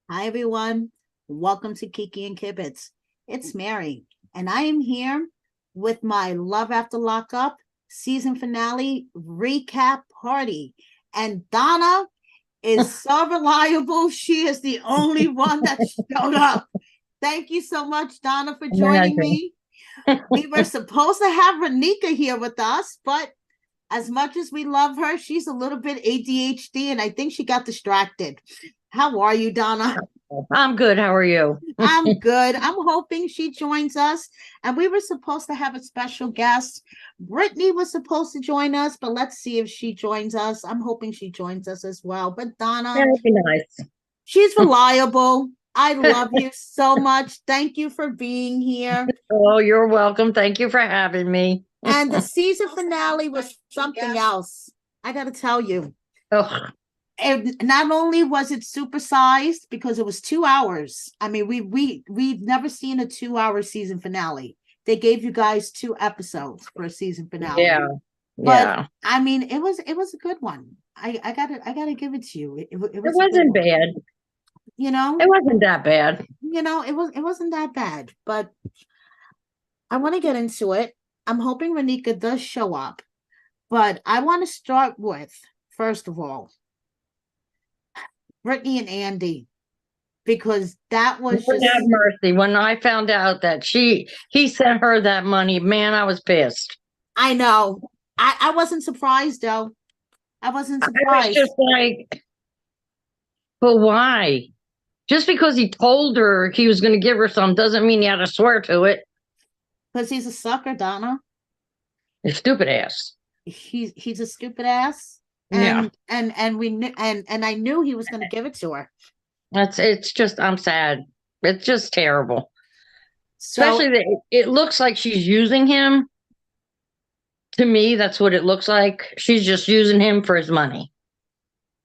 Hi, everyone. Welcome to Kiki and Kibitz. It's Mary, and I am here with my Love After Lockup season finale recap party. And Donna is so reliable. She is the only one that showed up. Thank you so much, Donna, for joining Imagine. me. We were supposed to have Renika here with us, but as much as we love her, she's a little bit ADHD, and I think she got distracted. How are you, Donna? I'm good. How are you? I'm good. I'm hoping she joins us. And we were supposed to have a special guest. Brittany was supposed to join us, but let's see if she joins us. I'm hoping she joins us as well. But Donna, That'd be nice. she's reliable. I love you so much. Thank you for being here. Oh, you're welcome. Thank you for having me. And the season finale was something else. I got to tell you. Oh, And not only was it supersized because it was 2 hours. I mean, we've never seen a 2 hour season finale. They gave you guys two episodes for a season finale. yeah, But yeah. I mean, it was a good one. I gotta give it to you. It It was a good wasn't one. bad. You know, It wasn't that bad. it wasn't that bad. But I want to get into it. I'm hoping Renika does show up. But I want to start with, first of all, Brittany and Andy, because that was Lord have just, mercy. When I found out that he sent her that money, man, I was pissed. I know. I wasn't surprised though. I wasn't I was surprised just like, but why? Just because he told her he was going to give her some doesn't mean he had to swear to it. because he's a sucker, Donna. You stupid ass. He's a stupid ass. Yeah. And we knew and I knew he was gonna give it to her. It's just I'm sad. It's just terrible. So Especially that it looks like she's using him. To me, that's what it looks like. She's just using him for his money.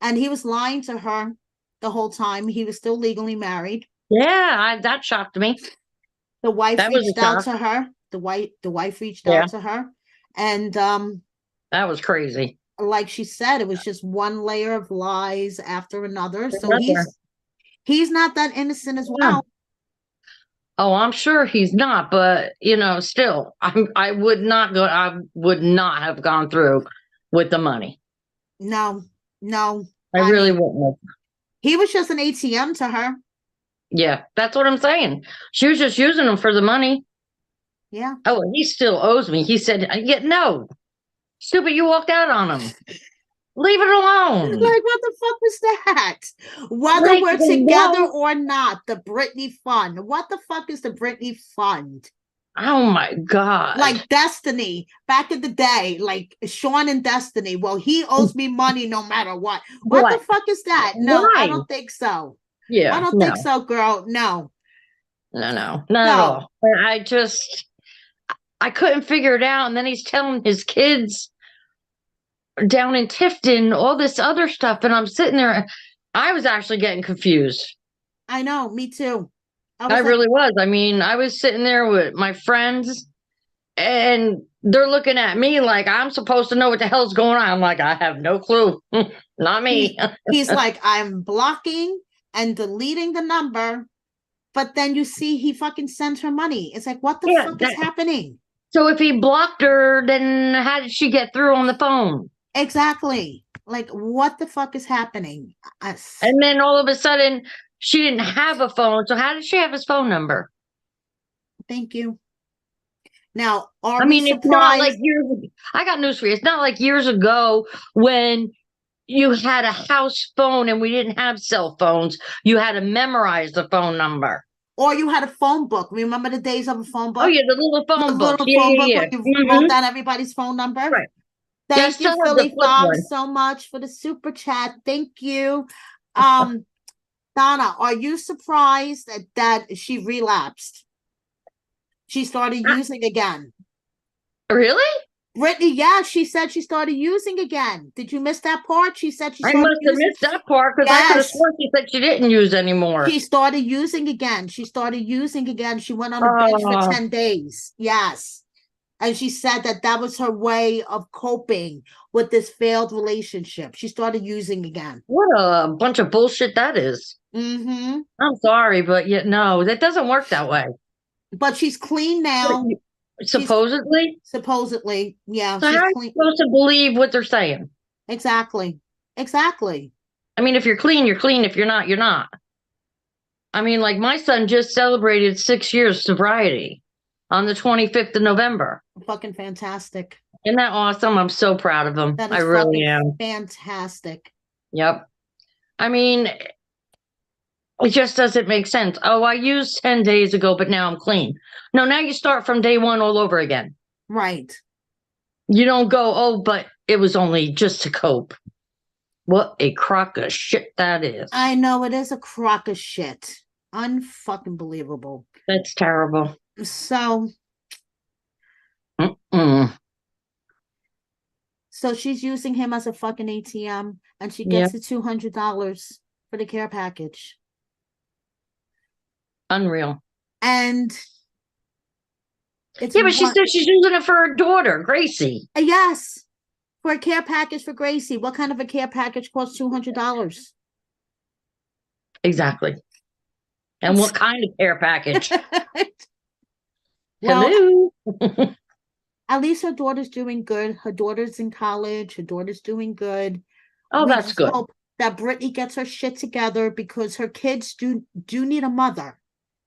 and he was lying to her the whole time. He was still legally married. Yeah, that shocked me. The wife That was reached a out shock. to her. The wife reached Yeah, out to her. And that was crazy. like she said, it was just one layer of lies after another. So Another. he's not that innocent as Yeah. well. Oh, I'm sure he's not, but still, I would not go. I would not have gone through with the money. No, no. I I really mean, wouldn't have. he was just an ATM to her. Yeah, that's what I'm saying. She was just using him for the money. Yeah. Oh, he still owes me. He said, "Yeah, no, stupid, you walked out on him. Leave it alone." Like, what the fuck was that? Whether Like, we're together no. or not, the Britney Fund. What the fuck is the Britney Fund? Oh my God. Like Destiny back in the day, like Sean and Destiny. Well, he owes me money no matter what. What the What? fuck is that? No, I Why? don't think so. I Yeah, don't think no, so, girl. No, no, not at no. all. I couldn't figure it out. And then he's telling his kids down in Tifton all this other stuff. And I'm sitting there. I was actually getting confused. I know, me too. I I was like, really was. I mean, I was sitting there with my friends and they're looking at me like I'm supposed to know what the hell's going on. I'm like, I have no clue. Not he's me. he's like, I'm blocking and deleting the number, but then you see he fucking sends her money. It's like, what the Yeah. fuck is happening? So if he blocked her, then how did she get through on the phone? Exactly. Like, what the fuck is happening? And then all of a sudden, she didn't have a phone. So how did she have his phone number? Thank you. Now, are I we mean, it's not like surprised? years. I got news for you. It's not like years ago when you had a house phone and we didn't have cell phones. You had to memorize the phone number. Or you had a phone book. Remember the days of a phone Oh book? yeah, the little The phone books. little Yeah, phone book yeah, where you yeah. wrote down everybody's phone number. Right. Yeah, I Thank you, still have the Philly flip Fog, one. so much for the super chat. Thank you. Um, Donna, are you surprised that she relapsed? She started Ah, using again. really? Brittany, yeah, she said she started using again. Did you miss that part? She said she I started must have using. missed that part because I could have Yes, sworn she said she didn't use anymore. she started using again. She started using again. She went on a binge for Oh, 10 days. Yes. And she said that that was her way of coping with this failed relationship. She started using again. What a bunch of bullshit that is. Mm-hmm. I'm sorry, but yet no, that doesn't work that way. But she's clean But now. She's supposedly. supposedly, yeah, So how she's are you clean. supposed to believe what they're saying? Exactly. Exactly. I mean, if you're clean, you're clean. If you're not, you're not. I mean, like my son just celebrated 6 years sobriety on the 25th of November. Fucking fantastic. Isn't that awesome? I'm so proud of him. That I is really fucking am. fantastic. Yep. I mean, it just doesn't make sense. Oh, I used 10 days ago, but now I'm clean. No, now you start from day one all over again. Right. You don't go, oh, but it was only just to cope. What a crock of shit that is. I know it is a crock of shit. Unfucking believable. That's terrible. So Mm-mm. so she's using him as a fucking ATM and she Yeah, gets the $200 for the care package. unreal. And it's Yeah, but she one said she's using it for her daughter, Gracie. yes, for a care package for Gracie. What kind of a care package costs $200? Exactly. And what kind of care package? Well, Hello. at least her daughter's doing good. Her daughter's in college. Her daughter's doing good. Oh, We that's just good. hope that Brittany gets her shit together because her kids do need a mother.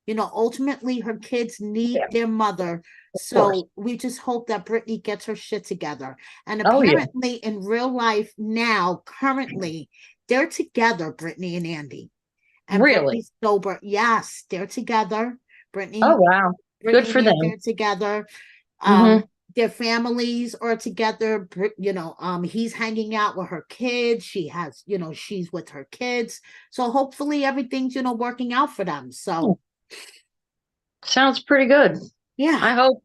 Ultimately, her kids need Yeah, their mother. of course. So we just hope that Brittany gets her shit together. And Oh, yeah. apparently, in real life now, currently, they're together, Brittany and Andy. And Really? Brittany's sober. Yes, they're together. Oh, Brittany, wow. Good Brittany for and Andy them. are together. Hmm. Their families are together. He's hanging out with her kids. She has, she's with her kids. So hopefully everything's, working out for them. So Sounds pretty good. yeah. I hope,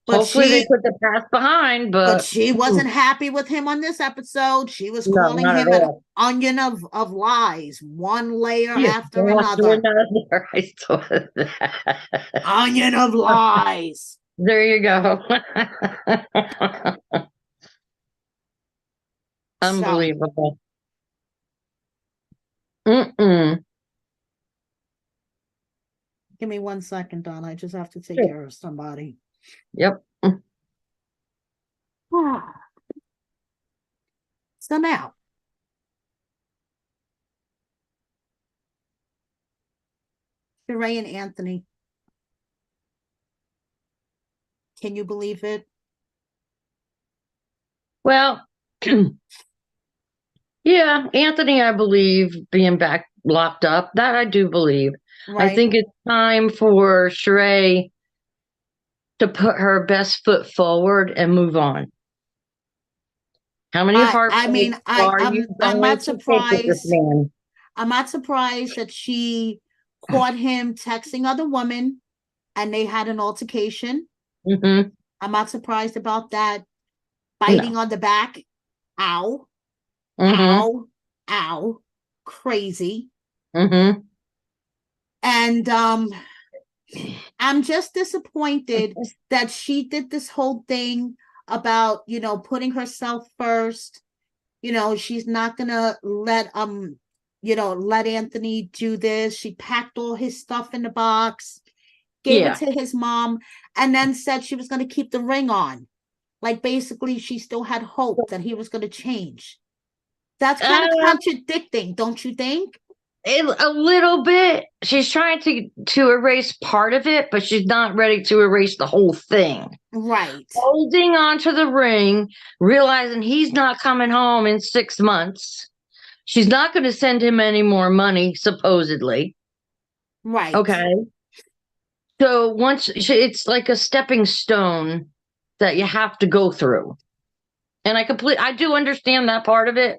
But hopefully they she put the past behind, but but she wasn't happy with him on this episode. She was no, calling not at him an all. onion of lies, one layer Yes, after one after another. another. I saw that. Onion of lies. There you go. So Unbelievable. Mm-mm. give me 1 second, Donna. I just have to take Sure. care of somebody. Yep. So now, Sheree and Anthony, can you believe it? Well, yeah, Anthony, I believe being back locked up, that I do believe. I Right. think it's time for Sheree to put her best foot forward and move on. How many I mean, heartbreaks are you I'm going not to take with this surprised. man? I'm not surprised that she caught him texting other women and they had an altercation. Mm-hmm. I'm not surprised about that. Biting No. on the back. Ow. Mm-hmm. Ow. Ow. Crazy. Mm-hmm. And I'm just disappointed that she did this whole thing about, putting herself first. She's not gonna let Anthony do this. She packed all his stuff in the box, gave it Yeah. to his mom, and then said she was gonna keep the ring on. Like basically she still had hope that he was gonna change. That's kind of Uh, contradicting, don't you think? a little bit. She's trying to erase part of it, but she's not ready to erase the whole thing. Right. Holding on to the ring, realizing he's not coming home in 6 months. She's not going to send him any more money, supposedly. Right. Okay. So it's like a stepping stone that you have to go through. And I do understand that part of it.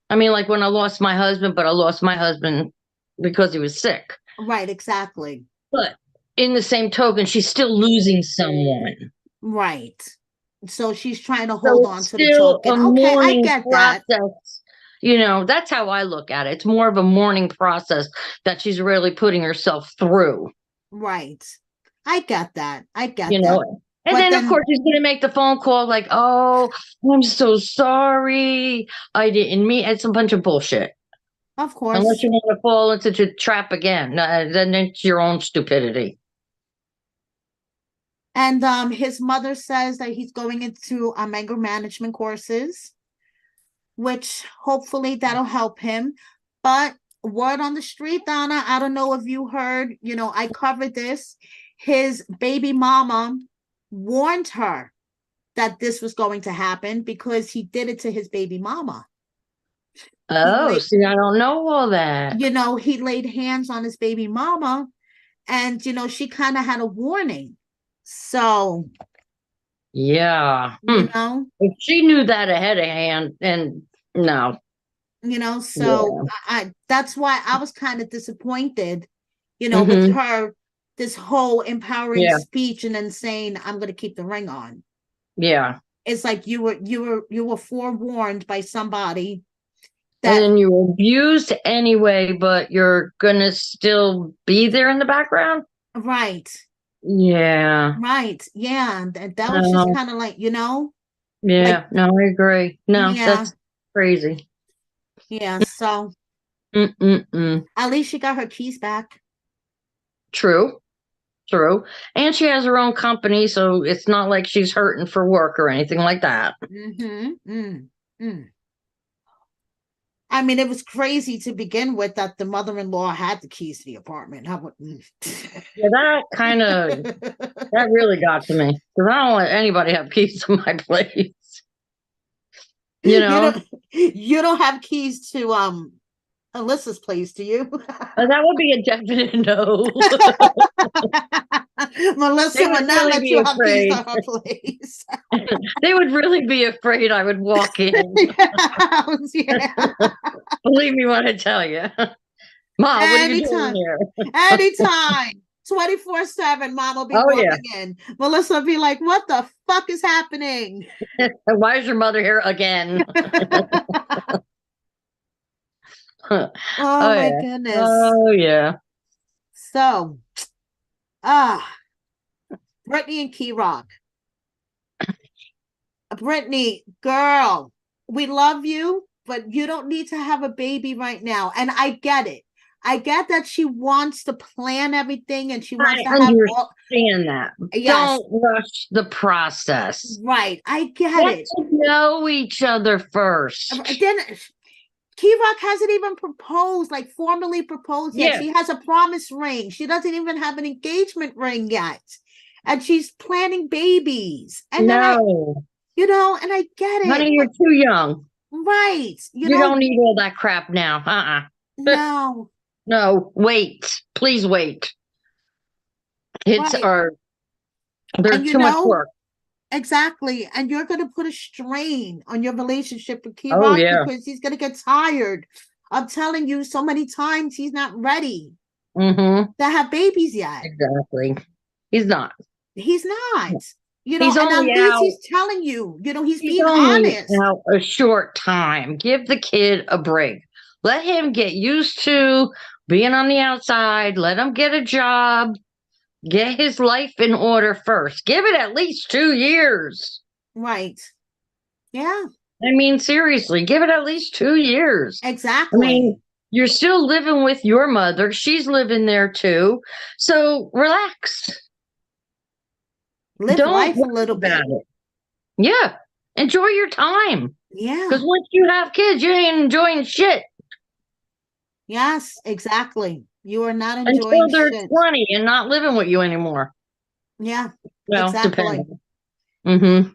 I mean, like when I lost my husband, but I lost my husband because he was sick. Right, exactly. But in the same token, she's still losing someone. Right. So she's trying to So hold on it's to the still a token. Okay, I mourning get that. process. That's how I look at it. It's more of a mourning process that she's really putting herself through. Right. I get that. I get You that. know, And But then, of then, course, he's going to make the phone call like, oh, I'm so sorry. I didn't mean it's a bunch of bullshit. of Unless course, you want to fall into the trap again, then it's your own stupidity. and his mother says that he's going into anger management courses, which hopefully that'll help him. But word on the street, Donna, I don't know if you heard, I covered this. His baby mama warned her that this was going to happen because he did it to his baby mama. He Oh, laid, see, I don't know all that. he laid hands on his baby mama, and she kind of had a warning. So, Yeah. you know, If she knew that ahead of hand, and no. so Yeah. that's why I was kind of disappointed, with Mm-hmm. her, this whole empowering Yeah. speech and then saying, I'm going to keep the ring on. Yeah. It's like you were forewarned by somebody And that, then you abused anyway, but you're gonna still be there in the background? right, Yeah. right, yeah, and that was just No. kind of like, like, Yeah. No, I agree. No, yeah, that's crazy. yeah. So Mm-mm-mm. at least she got her keys back. True. True. And she has her own company, so it's not like she's hurting for work or anything like that. Mm-hmm. Mm. I mean, it was crazy to begin with that the mother-in-law had the keys to the apartment. I would, Yeah, that really got to me. Because I don't let anybody have keys to my place. You you know? don't you don't have keys to Alyssa's place, do you? That would be a definite no. They Melissa would would not really let be you have keys to afraid. her place. They would really be afraid I would walk in. Yeah. Believe me when I tell you. Mom, what are you doing Anytime. here? Anytime. 24/7, mom will be Oh, yeah. walking in. Melissa will be like, what the fuck is happening? Why is your mother here again? Oh, Oh my yeah. goodness. Oh, yeah. So, ah, Brittany and Key Rock. Brittany, girl, we love you, but you don't need to have a baby right now. And I get it. I get that she wants to plan everything and she wants I to have all. understand that. Yes, Don't rush the process. right. I get Get it. to know each other first. Then Key Rock hasn't even proposed, like formally proposed yet. Yeah. She has a promise ring. She doesn't even have an engagement ring yet. And she's planning babies. And then No. and I get Honey, it. you're too young. Right. You don't need all that crap now. No. No, wait. Please wait. Kids Right. are, they're And too much work. exactly. And you're going to put a strain on your relationship with Key Oh, Rock yeah. because he's going to get tired of telling you so many times he's not ready Mm-hmm. to have babies yet. Exactly. He's not. He's not, He's and at only least out. he's telling you, he's He's being only honest. out a short time. Give the kid a break. Let him get used to being on the outside. Let him get a job. Get his life in order first. Give it at least 2 years. Right. Yeah, I mean, seriously, give it at least 2 years. I mean, exactly. you're still living with your mother. She's living there too. So relax. Live Don't life a worry little about bit. it. Yeah. Enjoy your time. Yeah. Because once you have kids, you ain't enjoying shit Yes, exactly. You are not enjoying until they're shit. 20 and not living with you anymore. Yeah, Well, exactly. depending. Mm-hmm.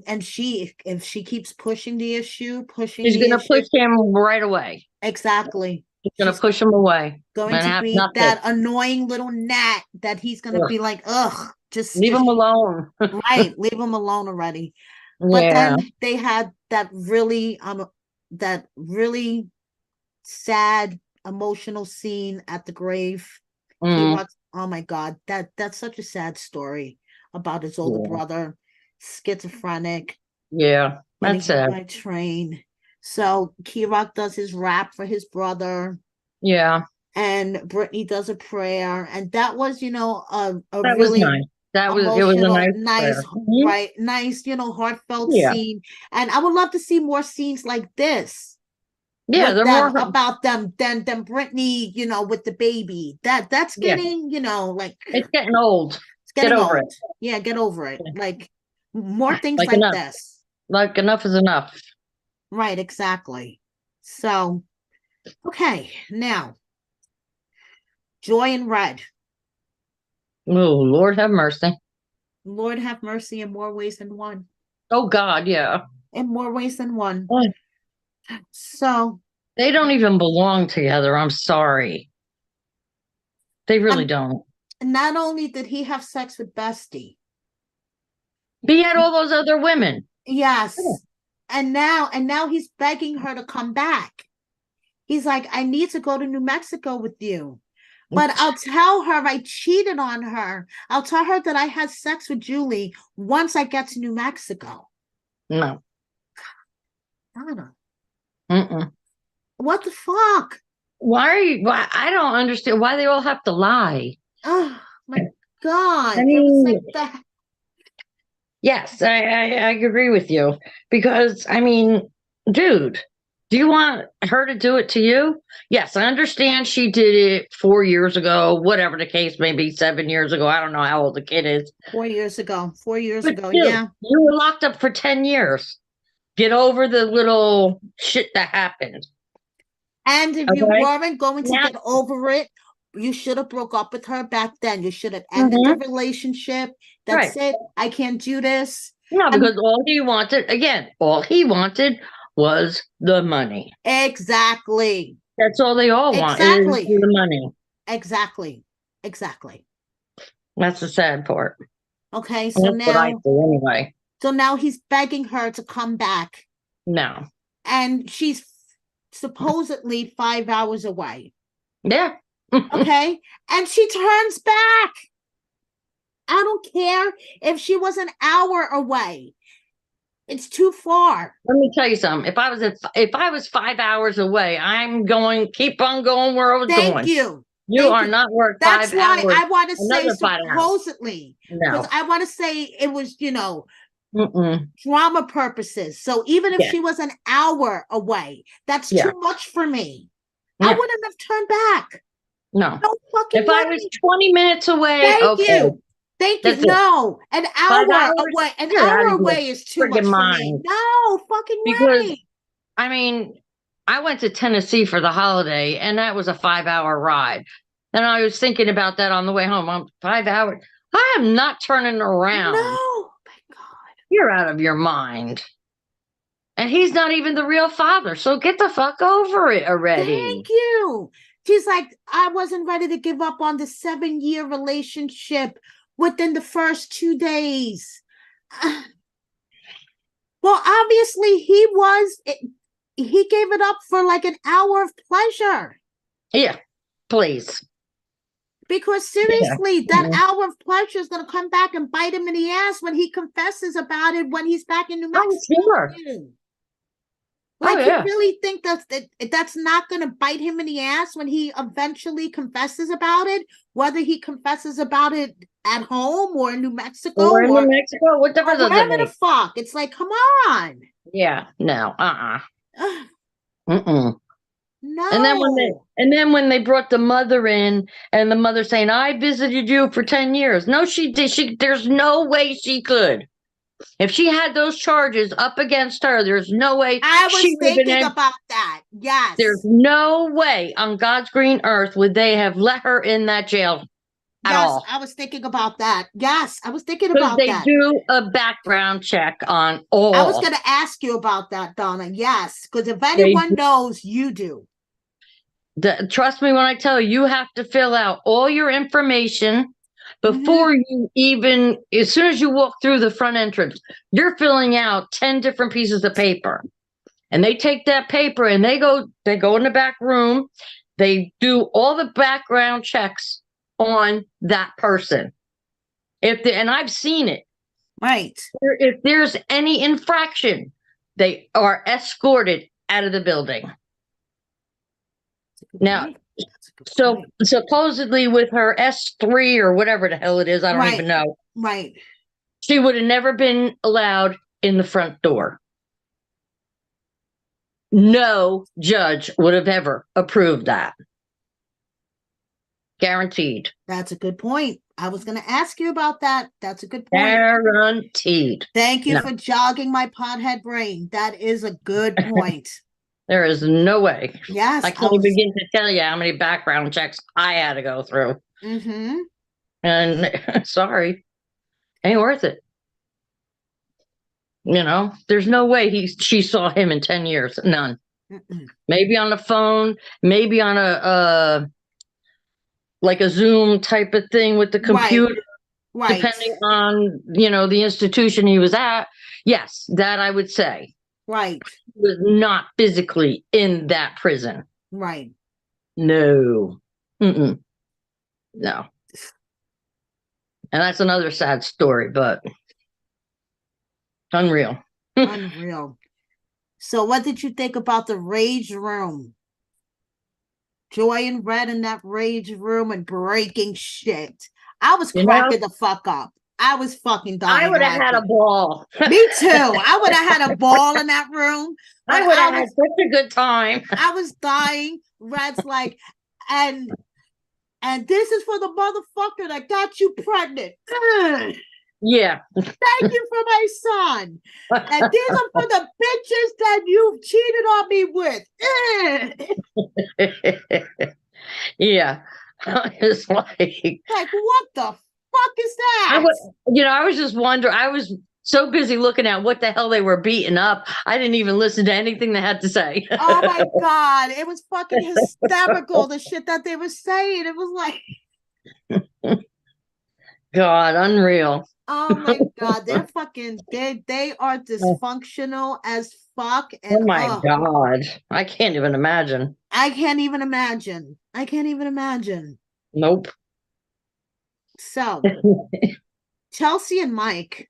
And she, if she keeps pushing She's the going to push issue, him right away. exactly. She's going to She's push him away going and to have be nothing. that annoying little gnat that he's going to Ugh. be like, ugh, Leave him alone. right, leave him alone already. But Yeah. then they had that really sad emotional scene at the grave. He Mm, walks, oh my God, that's such a sad story about his older yeah. brother, schizophrenic, Yeah. getting That's hit it. by a train. So Kirok does his rap for his brother, Yeah. and Brittany does a prayer, and that was, a That was really nice. It was a emotional, nice nice, prayer. Mhm. right? Nice, heartfelt Yeah. scene. And I would love to see more scenes like this Yeah, with they're them more, about them than Brittany, with the baby. That's yeah, getting, like it's getting old. it's Get getting over it. old. Yeah, get over it. Like more things Like like enough. this. Like enough is enough. Right, exactly. So, okay, now Joy and Red. Oh, Lord have mercy. Lord have mercy in more ways than one. Oh God, yeah. In more ways than one. Oh, So, they don't even belong together. I'm sorry. They really and don't. not only did he have sex with Bestie, But he had all those other women. Yeah. yes, and now he's begging her to come back. He's like, I need to go to New Mexico with you. But I'll tell her I cheated on her. I'll tell her that I had sex with Julie once I get to New Mexico. No. Donna, Mm-mm. what the fuck? Why are you? Why? I don't understand why they all have to lie. Oh my I God. It was mean, like that. yes, I agree with you because I mean, dude, do you want her to do it to you? Yes, I understand she did it 4 years ago, whatever the case may be, 7 years ago. I don't know how old the kid is. 4 years ago. 4 years But ago. dude, Yeah. you were locked up for 10 years. Get over the little shit that happened. And if you Okay. weren't going to Now, get over it, you should have broke up with her back then. You should have ended the mhm, relationship. That's right. it. I can't do this. No, And because all he wanted was the money. exactly. That's all they all want is Exactly. the money. Exactly. Exactly. That's the sad part. Okay. And So that's what I now, do anyway. so now he's begging her to come back. No. And she's supposedly 5 hours away. Yeah. Let Okay. And she turns back. I don't care if she was an hour away. It's too far. me tell you something. If I was 5 hours away, I'm going keep on going where I was Thank going. you. You Thank are you. not worth That's five why hours. I want to say Another 5 hours. supposedly, because No. I want to say it was, Mm-mm. drama purposes. So even if Yeah. she was an hour away, that's Yeah. too much for me. I Yeah. wouldn't have turned back. No. No fucking If I was way. 20 minutes away, Thank okay. you. Thank you. That's it. No, an 5 hours, hour away. An you're out hour of your away is too friggin' much for me. mind. No fucking Because way. I mean, I went to Tennessee for the holiday, and that was a 5 hour ride. And I was thinking about that on the way home. 5 hours. I am not turning around. No. My God. You're out of your mind. And he's not even the real father. So get the fuck over it already. Thank you. She's like, I wasn't ready to give up on the 7-year relationship within the first 2 days. Well, obviously he was. He gave it up for like an hour of pleasure. Yeah, please. Because Yeah. seriously, that Mhm. hour of pleasure is going to come back and bite him in the ass when he confesses about it when he's back in New Oh, Mexico. sure. Oh, Like, you yeah. really think that's not going to bite him in the ass when he eventually confesses about it? Whether he confesses about it at home or in New Mexico We're in New or Mexico. What difference does it wherever the make? fuck. It's like, come on. Yeah, no, Ugh, Mm-mm. no. And then when they brought the mother in, and the mother saying, "I visited you for 10 years." No, she did. There's no way she could. If she had those charges up against her, there's no way I she was would have been thinking in. about that. There's Yes. no way on God's green earth would they have let her in that jail at Yes, all. I was thinking about that. Yes, I was thinking Because about they that. do a background check on I was all. going to ask you about that, Donna. Yes, because if They anyone knows, you do. trust me when I tell you, you have to fill out all your information Mm-hmm. before you even, as soon as you walk through the front entrance, you're filling out 10 different pieces of paper. And they take that paper and they go in the back room. They do all the background checks on that person. And I've seen it. Right. If there's any infraction, they are escorted out of the building. Now, so supposedly with her S3 or whatever the hell it is, I don't even Right. know. Right. She would have never been allowed in the front door. No judge would have ever approved that. Guaranteed. That's a good point. I was going to ask you about that. That's a good point. Guaranteed. Thank you No. for jogging my pothead brain. That is a good point. There is no way. Yes, I can't begin to tell you how many background checks I had to go through. Mm-hmm. And sorry, ain't worth it. There's no way she saw him in 10 years. None. Mm-mm. Maybe on the phone, maybe on a like a Zoom type of thing with the computer, Right. depending on, the institution he was at. Yes, that I would say. Right. He was not physically in that prison. Right. No. Mm-mm. No. And that's another sad story, but unreal. Unreal. So what did you think about the rage room? Joy and Red in that rage room and breaking shit. I was cracking the fuck up. I was fucking dying. I would have had a ball. Me too. I would have had a ball in that room. I would have had such a good time. I was dying. Red's like, and this is for the motherfucker that got you pregnant. Ugh. Yeah. Thank you for my son. And these are for the bitches that you've cheated on me with. Yeah. It's like what the fuck is that? I was just wondering. I was so busy looking at what the hell they were beating up. I didn't even listen to anything they had to say. Oh my God. It was fucking hysterical, the shit that they were saying. It was like God, unreal. Oh my God, they're fucking they are dysfunctional as fuck. And oh my God. I can't even imagine. I can't even imagine. I can't even imagine. Nope. So Chelsea and Mike.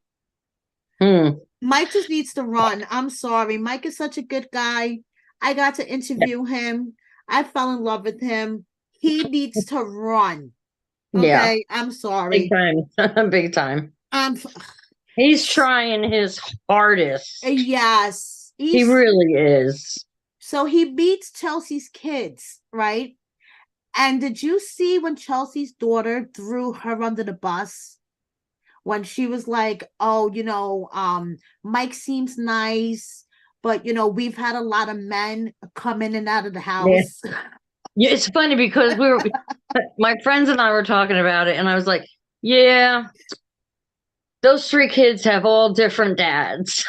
Mike just needs to run. I'm sorry. Mike is such a good guy. I got to interview him. I fell in love with him. He needs to run. Okay, yeah. I'm sorry. Big time. Big time. He's trying his hardest. Yes. He really is. So he beats Chelsea's kids, right? And did you see when Chelsea's daughter threw her under the bus? When she was like, oh, Mike seems nice, but, we've had a lot of men come in and out of the house. Yeah, it's funny because my friends and I were talking about it, and I was like, yeah, those 3 kids have all different dads.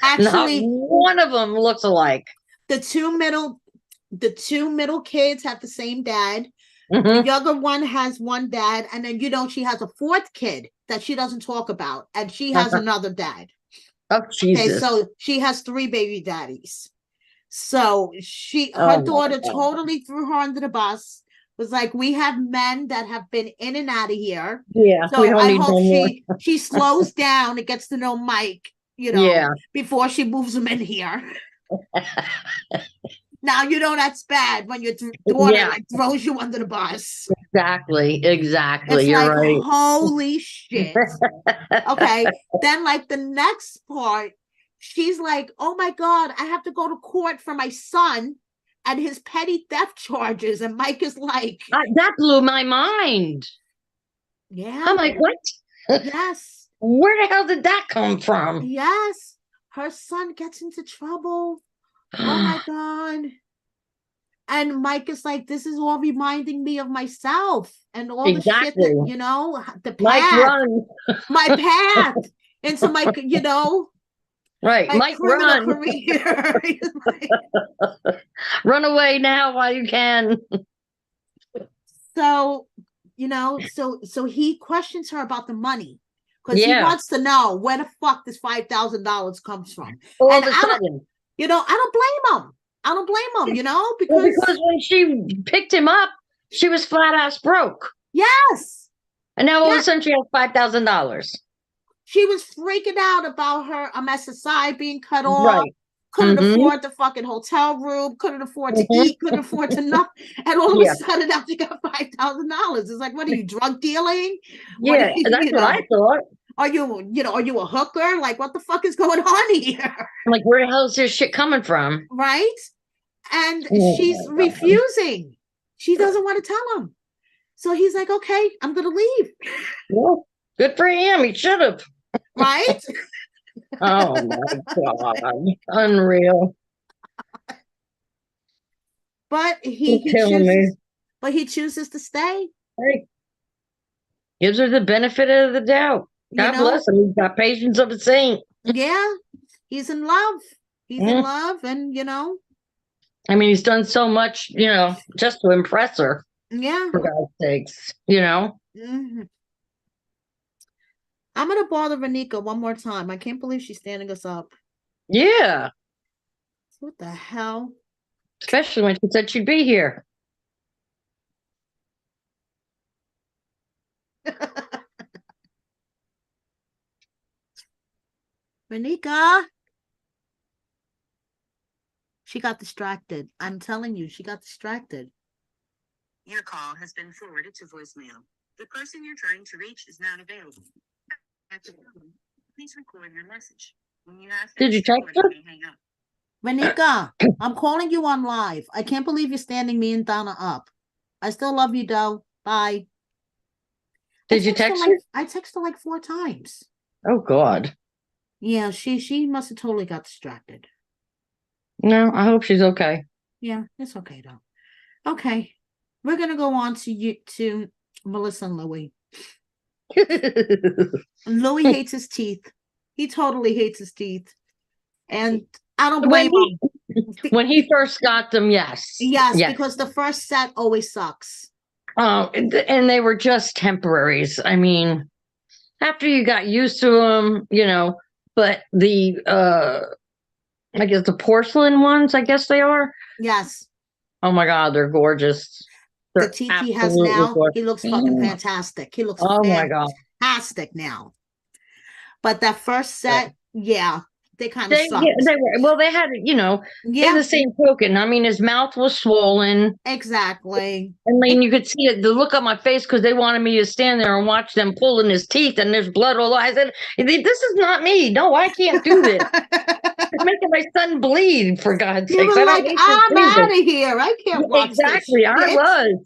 Actually, not one of them looks alike. The two middle kids have the same dad. Mm-hmm. The younger one has one dad, and then she has a 4th kid that she doesn't talk about, and she has another dad. Oh, Jesus. Okay, so she has 3 baby daddies. So her daughter totally threw her under the bus. Was like, we have men that have been in and out of here. Yeah. So I hope she slows down and gets to know Mike, before she moves him in here. Now, that's bad when your daughter throws you under the bus. Exactly. It's You're like, right. Holy shit. Okay. Then the next part, she's like, oh my God, I have to go to court for my son and his petty theft charges. And Mike is like, that blew my mind. Yeah. I'm like, what? Yes. Where the hell did that come from? Yes. Her son gets into trouble. Oh my God. And Mike is like, this is all reminding me of myself and all the shit that, the path. Mike, run. My path into my, Right. Mike, run. Career. Run away now while you can. So, so he questions her about the money. Because he wants to know where the fuck this $5,000 comes from. All of a sudden. I don't blame him. I don't blame him, because when she picked him up, she was flat ass broke. Yes. And now all of a sudden she has $5,000. She was freaking out about her SSI being cut off. Right. couldn't afford the fucking hotel room, couldn't afford to eat, couldn't afford to nothing. And all of a sudden now she got $5,000. It's like, what are you, drug dealing? What are Yeah, you, that's what I thought. are you a hooker? Like, what the fuck is going on here? I'm like, where the hell is this shit coming from? Right? And Oh she's my God. refusing. She doesn't want to tell him. So he's like, okay, I'm gonna leave. Well, good for him. He should have. Right? Oh my God. Unreal. But You're he killing me. chooses to stay. Hey, gives her the benefit of the doubt. You God know, bless him. He's got patience of a saint. yeah, he's in love. He's in Mm. love, and I mean, he's done so much, just to impress her, yeah. for God's sakes. Mhm. I'm gonna bother Renika one more time. I can't believe she's standing us up. Yeah. What the hell? Especially when she said she'd be here. Renika. She got distracted. I'm telling you, she got distracted. Your call has been forwarded to voicemail. The person you're trying to reach is not available. At the tone, please record your message. When you have Did you finished text recording, her? you may hang up. Renika, I'm calling you on live. I can't believe you're standing me and Donna up. I still love you, though. Bye. Did you text her? I texted her like 4 times. Oh God. Yeah, she must have totally got distracted. No, I hope she's okay. Yeah, it's okay though. Okay. We're gonna go on to Melissa and Louie. Louie hates his teeth. He totally hates his teeth. And I don't blame him. When he first got them, yes. Yes, because the first set always sucks. And they were just temporaries. I mean, after you got used to them, but I guess the porcelain ones, I guess they are. Yes. Oh my God, they're gorgeous. The They're teeth he has absolutely now, gorgeous. he looks fucking fantastic. He looks Oh my God. fantastic now. But that first set, yeah, they kind of They sucked. they had, in the same token. I mean, his mouth was swollen. Exactly. And then you could see it, the look on my face, because they wanted me to stand there and watch them pulling his teeth, and there's blood all over. I said, "This is not me. No, I can't do this. It's making my son bleed, for God's You sakes. were I don't like, need to I'm do out this." of here. I can't watch Exactly. this. I was.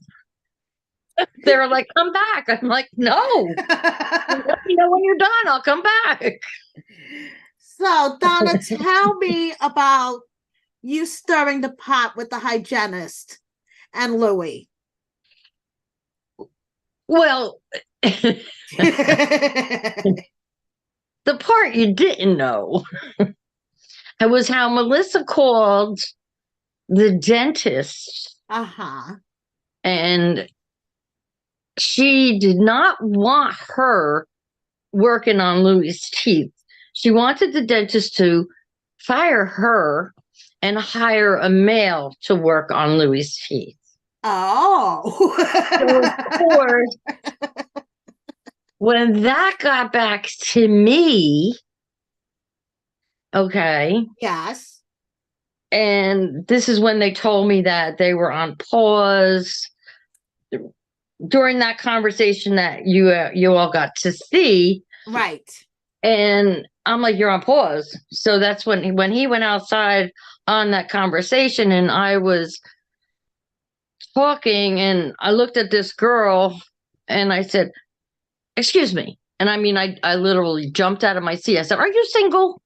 They were like, "Come back." I'm like, "No. Let me know when you're done. I'll come back." So, Donna, tell me about you stirring the pot with the hygienist and Louie. Well, the part you didn't know it was how Melissa called the dentist, Uh-huh. and she did not want her working on Louie's teeth. She wanted the dentist to fire her and hire a male to work on Louie's teeth. Oh. So, of course, when that got back to me, okay. Yes. And this is when they told me that they were on pause during that conversation that you all got to see. Right. And I'm like, "You're on pause." So that's when he went outside on that conversation, and I was talking, and I looked at this girl and I said, "Excuse me." And I mean, I literally jumped out of my seat. I said, "Are you single?"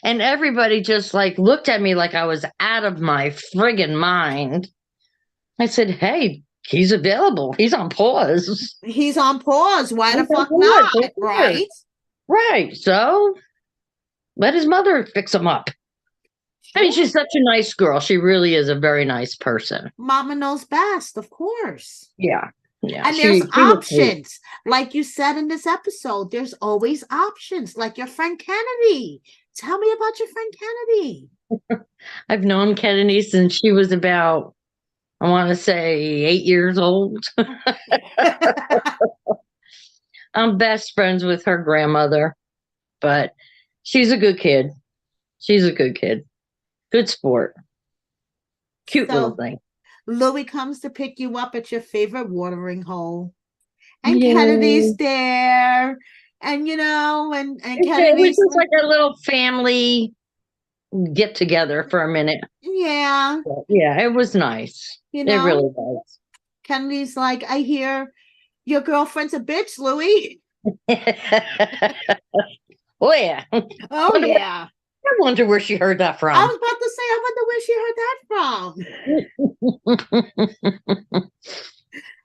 And everybody just like looked at me like I was out of my friggin' mind. I said, "Hey, he's available. He's on pause." He's on pause. Why the He's on fuck pause, not? of course. Right? Right. So let his mother fix him up. I mean, she's such a nice girl. She really is a very nice person. Mama knows best, of course. Yeah. Yeah. And there's options. Like you said in this episode, there's always options. Like your friend Kennedy. Tell me about your friend Kennedy. I've known Kennedy since she was about, I want to say, 8 years old. I'm best friends with her grandmother. But She's a good kid. She's a good kid. Good sport. Cute little So thing. Louis comes to pick you up at your favorite watering hole, and Kennedy's Yay. there, and and It was Kennedy's just like a little family get together for a minute. yeah, Yeah, it was nice. you It know, really was. Kennedy's like, I hear your girlfriend's a bitch, Louis. Oh yeah. Oh yeah. I wonder where she heard that I from. was about to say, I wonder where she heard that from.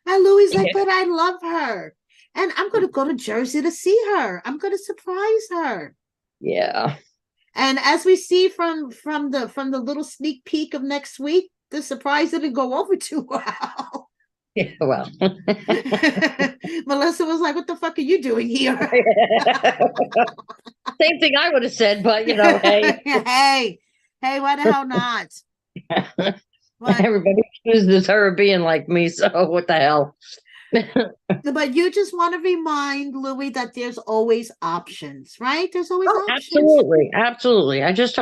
And Louis like, Yeah. but I love her. And I'm gonna go to Jersey to see her. I'm gonna surprise her. Yeah. And as we see from the little sneak peek of next week, the surprise didn't go over too well. Yeah, well. Melissa was like, "What the fuck are you doing here?" Same thing I would have said, but hey. hey, why the hell not? But Everybody accuses her of being like me, so what the hell? but you just want to remind Louis that there's always options, right? There's always Oh, options. absolutely. Absolutely. I just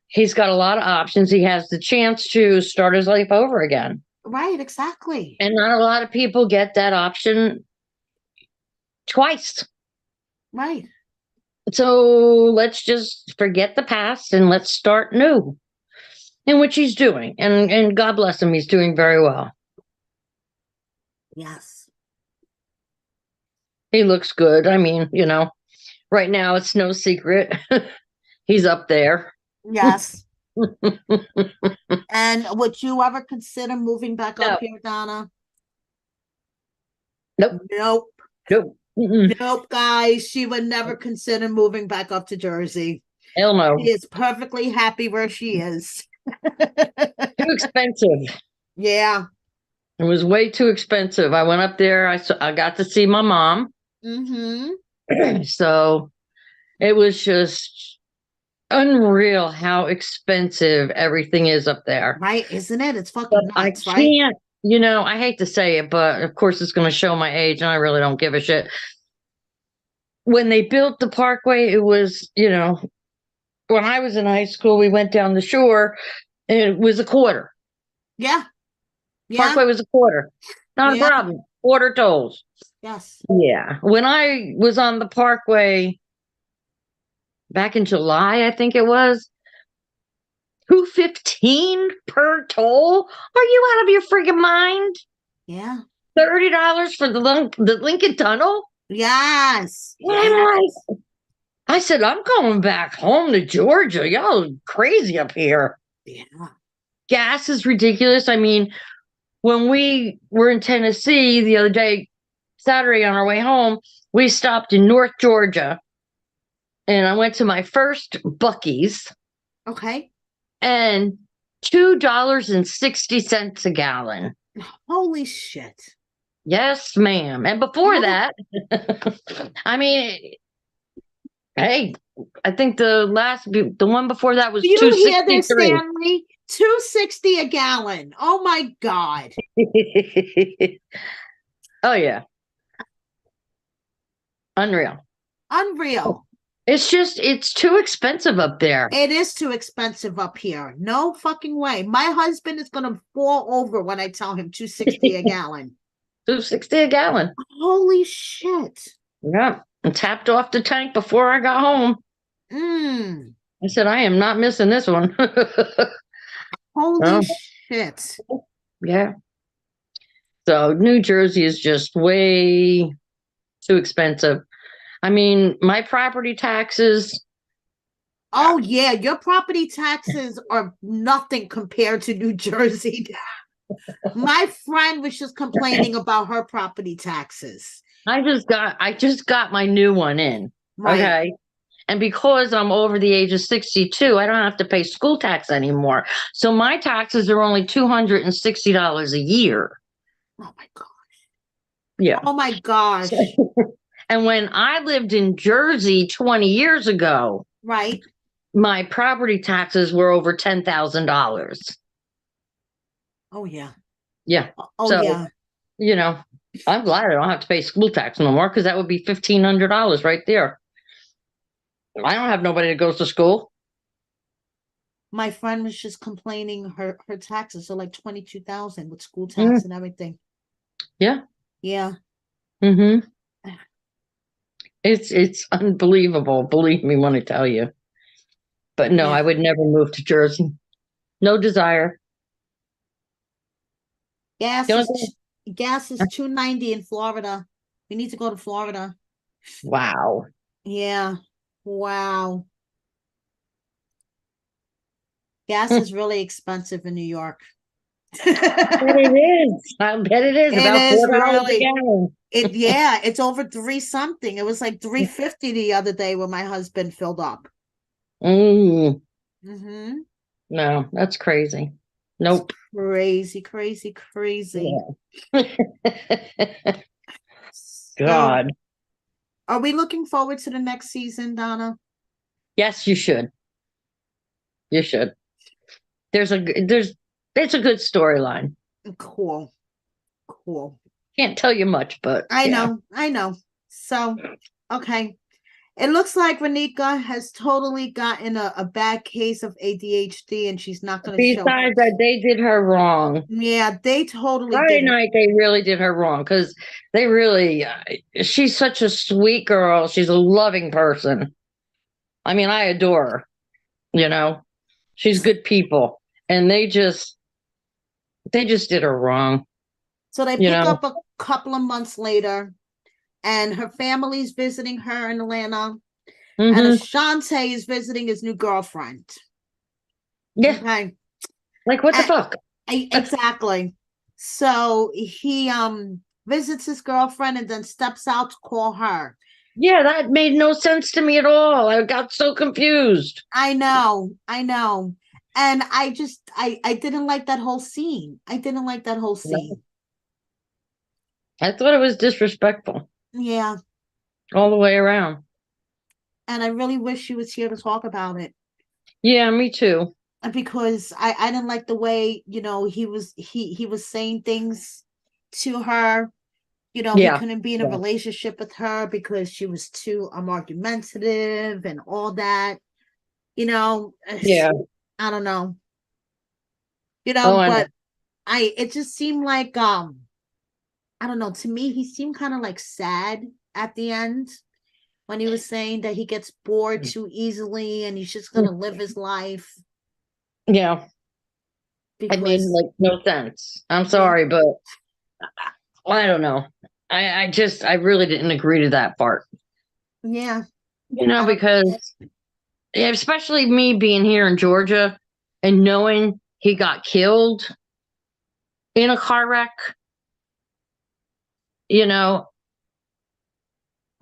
he's got a lot of options. He has the chance to start his life over again. Right, exactly. And not a lot of people get that option twice. Right. So let's just forget the past and let's start new. In which he's doing. And God bless him, he's doing very well. Yes. He looks good. I mean, right now it's no secret. He's up there. Yes. And would you ever consider moving back No. up here, Donna? Nope. Nope. Nope. Mm-mm. Nope, guys. She would never consider moving back up to Jersey. Hell no. She is perfectly happy where she is. Too expensive. Yeah. It was way too expensive. I went up there. I got to see my mom. Mm-hmm. So it was just unreal how expensive everything is up there. Right, isn't it? It's But fucking I nuts, right? can't, I hate to say it, but of course it's going to show my age and I really don't give a shit. When they built the parkway, it was, when I was in high school, we went down the shore and it was a quarter. Yeah. Yeah. Parkway was a quarter. Not Yeah. a problem. Quarter tolls. Yes. Yeah. When I was on the parkway back in July, I think it was $2.15 per toll. Are you out of your freaking mind? Yeah. $30 for the Lincoln Tunnel? Yes. Yes. I said, I'm going back home to Georgia. Y'all crazy up here. Yeah. Gas is ridiculous. I mean, when we were in Tennessee the other day, Saturday on our way home, we stopped in North Georgia and I went to my first Buc-ee's Okay. and $2.60 a gallon. Holy shit. Yes, ma'am. And before Yeah. that, I mean, hey, I think the one before that was Do you hear this, 263. Stanley? $2.60 a gallon. Oh my God. Oh yeah. Unreal. Unreal. It's too expensive up there. It is too expensive up here. No fucking way. My husband is gonna fall over when I tell him $2.60 a gallon. $2.60 a gallon. Holy shit. Yeah. And tapped off the tank before I got home. I said, I am not missing this one. Holy shit. Yeah. So New Jersey is just way too expensive. I mean, my property taxes. Oh yeah, your property taxes are nothing compared to New Jersey. My friend was just complaining about her property taxes. I just got my new one in. Right. Okay. And because I'm over the age of 62, I don't have to pay school tax anymore. So my taxes are only $260 a year. Oh my gosh. Yeah. Oh my gosh. And when I lived in Jersey 20 years ago, right, my property taxes were over $10,000. Oh yeah. Yeah. Oh so, yeah. I'm glad I don't have to pay school tax no more because that would be $1,500 right there. I don't have nobody that goes to school. My friend was just complaining her taxes are like 22,000 with school Mm, tax and everything. yeah. Yeah. Mm-hmm. It's unbelievable. Believe me when I tell you. But no, Yeah. I would never move to Jersey. No desire. The Gas only is thing, gas is 290 in Florida. We need to go to Florida. wow. Yeah. Wow. Gas I is really expensive in New York. bet it is. I bet it is It about is $4 a really. gallon. Yeah, it's over three something. It was like 350 the other day when my husband filled up. Mm, Mm-hmm. no, that's crazy. It's Nope. crazy, crazy, crazy. Yeah. So, God. are we looking forward to the next season, Donna? Yes, you should. You should. There's it's a good storyline. Cool, cool. Can't tell you much, but I yeah. know, I know. So, okay. It looks like Renika has totally gotten a bad case of ADHD and she's not going to show. Besides that, they did her wrong. Yeah, they totally Friday did. night, they really did her wrong because they really, she's such a sweet girl. She's a loving person. I mean, I adore her, you know, she's good people. And they just did her wrong, So they you pick know. up a couple of months later and her family's visiting her in Atlanta and Hmm. Ashante is visiting his new girlfriend. Yeah. Okay. Like, what the A- fuck? exactly. So he visits his girlfriend and then steps out to call her. Yeah, that made no sense to me at all. I got so confused. I know, I know. And I didn't like that whole scene. I didn't like that whole scene. I thought it was disrespectful Yeah. all the way around. And I really wish she was here to talk about it. Yeah, me too. Because I didn't like the way, he was saying things to her. He Yeah. couldn't be in a Yeah. relationship with her because she was too argumentative and all that. Yeah. I don't know. Oh, I know. But it just seemed like I don't know, to me he seemed kind of like sad at the end when he was saying that he gets bored too easily and he's just gonna live his life Yeah. It made because like no sense. I'm yeah, sorry, but I don't know. I really didn't agree to that part. yeah, I don't Because yeah, especially me being here in Georgia and knowing he got killed in a car wreck, you know,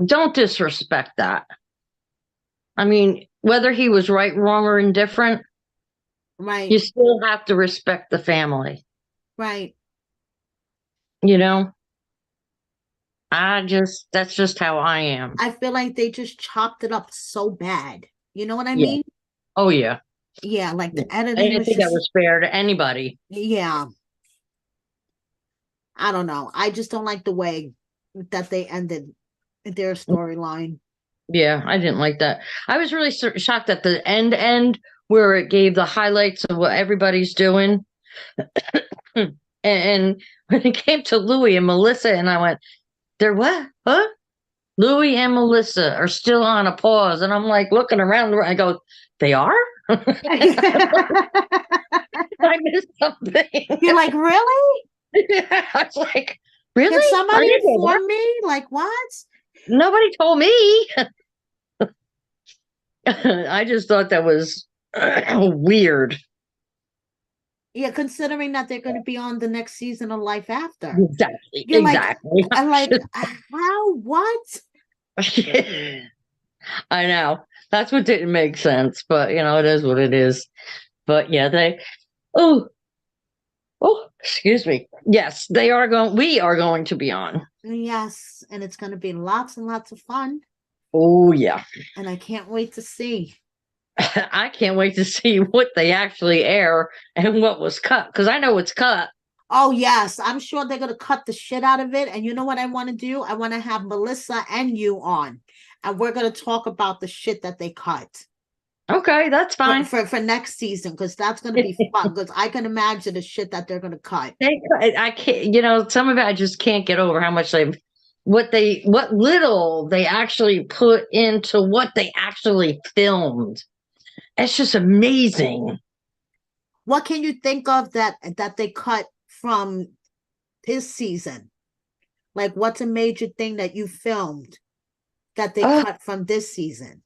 don't disrespect that. I mean, whether he was right, wrong, or indifferent, right, you still have to respect the family, right. you know? That's just how I am. I feel like they just chopped it up so bad. You know what I Yeah. mean? Oh, yeah. Yeah, like Yeah. the I editing didn't was think that just, was fair to anybody. yeah, I don't know. I just don't like the way that they ended their storyline. Yeah, I didn't like that. I was really shocked at the end where it gave the highlights of what everybody's doing. And when it came to Louis and Melissa, and I went, they're what? Huh? Louis and Melissa are still on a pause. And I'm like looking around, I go, they are? I missed something. You're like, really? I was like, Can really? I somebody didn't know that. inform me? Like, what? Nobody told me. I just thought that was weird. Yeah, considering that they're going to be on the next season of Life After. Exactly. You're like, Exactly. I'm like, how? What? I know. That's what didn't make sense, but it is what it is. But yeah, oh, excuse me. Yes, we are going to be on. Yes, and it's going to be lots and lots of fun. Oh, yeah. And I can't wait to see. I can't wait to see what they actually air and what was cut because I know it's cut. Oh, yes. I'm sure they're going to cut the shit out of it. And you know what I want to do? I want to have Melissa and you on. and we're gonna talk about the shit that they cut Okay, that's fine. for next season, because that's gonna be fun. Because I can imagine the shit that they're gonna cut. I can't, some of it I just can't get over how much what little they actually put into what they actually filmed. It's just amazing. What can you think of that they cut from this season? Like, what's a major thing that you filmed that they cut from this season?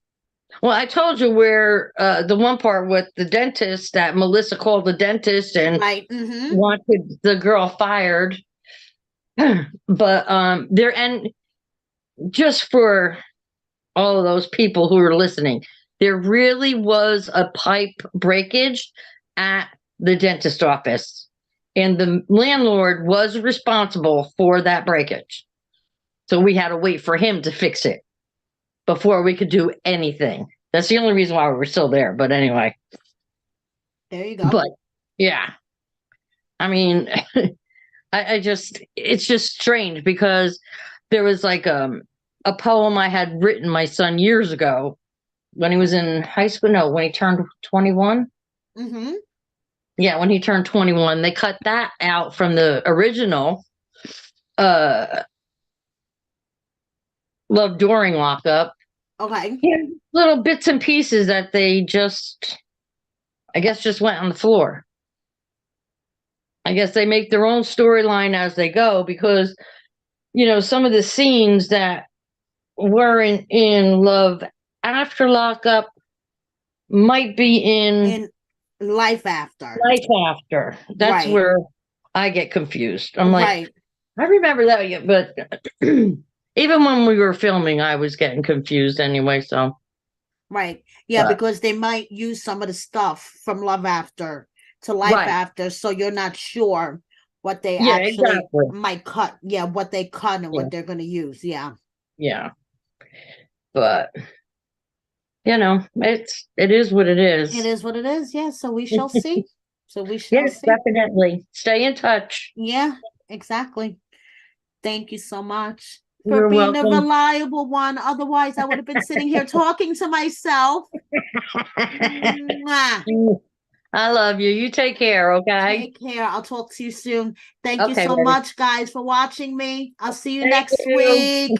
Well, I told you where the one part with the dentist that Melissa called the dentist and Right. wanted the girl fired. But there, and just for all of those people who are listening, there really was a pipe breakage at the dentist office, and the landlord was responsible for that breakage. So we had to wait for him to fix it before we could do anything. That's the only reason why we were still there. But anyway. There you go. But yeah, I mean, it's just strange because there was like a poem I had written my son years ago when he was in high school. No, when he turned 21. Yeah, when he turned 21, they cut that out from the original Love During Lockup. Okay. Yeah, little bits and pieces that they just, I guess, just went on the floor. I guess they make their own storyline as they go because, some of the scenes that weren't in Love After Lockup might be in Life After. Life After. That's right. where I get confused. I'm like, right. I remember that, but even when we were filming, I was getting confused anyway. So, right. Yeah, because they might use some of the stuff from Love After to Life After, so you're not sure what they actually might cut. Yeah, what they cut and what they're going to use. Yeah. Yeah. But it is what it is. It is what it is. Yeah. So we shall see. Yes, definitely. Stay in touch. Yeah, exactly. Thank you so much for You're being welcome. a reliable one. Otherwise, I would have been sitting here talking to myself. I love you. You take care, okay? Take care. I'll talk to you soon. Thank you so much, guys, for watching me. I'll see you next week.